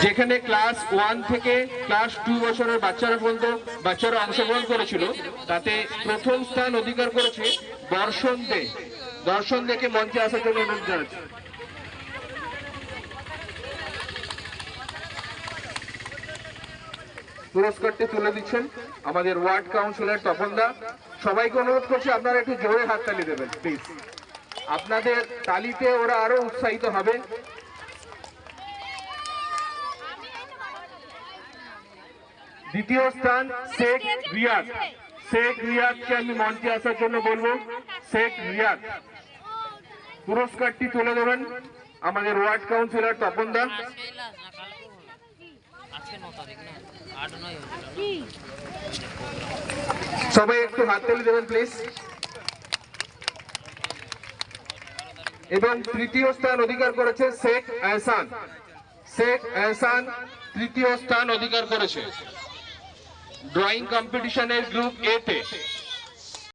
যেখানে ক্লাস 1 থেকে ক্লাস 2 বছরের বাচ্চারা অংশগ্রহণ করেছিল, তাতে প্রথম স্থান অধিকার করেছে দর্শন দেখে মঞ্চে আসার জন্য অনুরোধ জানাচ্ছি। পুরস্কারটি তুলে দিচ্ছেন আমাদের ওয়ার্ড কাউন্সিলর তপন দা। সবাইকে অনুরোধ করছি আপনারা একটু জোরে হাততালি দেবেন প্লিজ, আপনাদের তালিতে ওরা আরো উৎসাহিত হবে। দ্বিতীয় স্থান শেখ রিয়াদকে আমি মঞ্চে আসার জন্য বলবো। শেখ রিয়াদ, পুরস্কারটি তুলে দেবেন আমাদের ওয়ার্ড কাউন্সিলর তপন দা। সবাই একটু হাততালি দেবেন প্লিজ। এবং তৃতীয় স্থান অধিকার করেছে শেখ এহসান তৃতীয় স্থান অধিকার করেছে ড্রয়িং কম্পিটিশনের গ্রুপ এ তে।